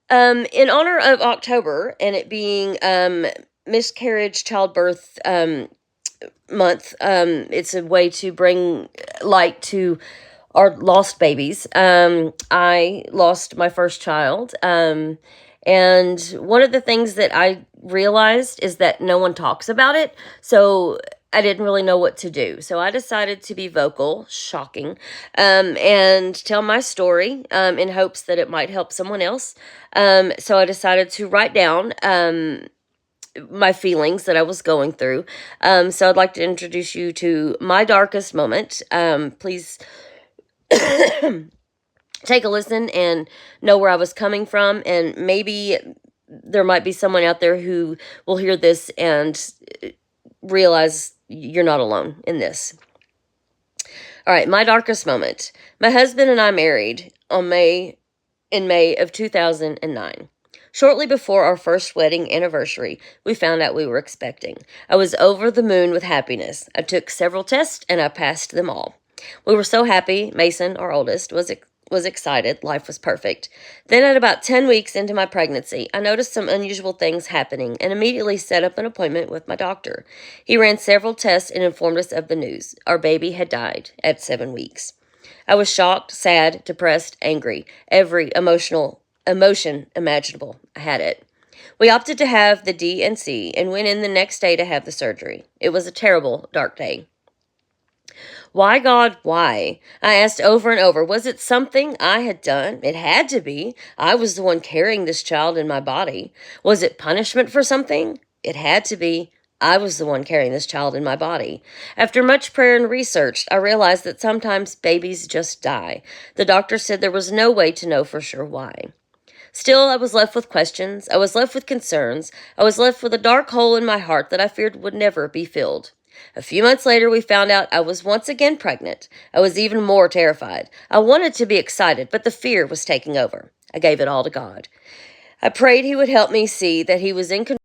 In honor of October and it being miscarriage childbirth month, it's a way to bring light to our lost babies. I lost my first child. And one of the things that I realized is that no one talks about it. So I didn't really know what to do. So I decided to be vocal, shocking, and tell my story in hopes that it might help someone else. So I decided to write down my feelings that I was going through. So I'd like to introduce you to my darkest moment. Please take a listen and know where I was coming from, and maybe there might be someone out there who will hear this and realize you're not alone in this. All right, my darkest moment. My husband and I married in May of 2009. Shortly before our first wedding anniversary, we found out we were expecting. I was over the moon with happiness. I took several tests and I passed them all. We were so happy. Mason, our oldest, was excited. Life was perfect. Then at about 10 weeks into my pregnancy, I noticed some unusual things happening and immediately set up an appointment with my doctor. He ran several tests and informed us of the news. Our baby had died at 7 weeks. I was shocked, sad, depressed, angry. Every emotion imaginable. I had it. We opted to have the D&C and went in the next day to have the surgery. It was a terrible, dark day. Why, God, why? I asked over and over. Was it something I had done? It had to be. I was the one carrying this child in my body. Was it punishment for something? It had to be. I was the one carrying this child in my body. After much prayer and research, I realized that sometimes babies just die. The doctor said there was no way to know for sure why. Still, I was left with questions. I was left with concerns. I was left with a dark hole in my heart that I feared would never be filled. A few months later, we found out I was once again pregnant. I was even more terrified. I wanted to be excited, but the fear was taking over. I gave it all to God. I prayed He would help me see that He was in control.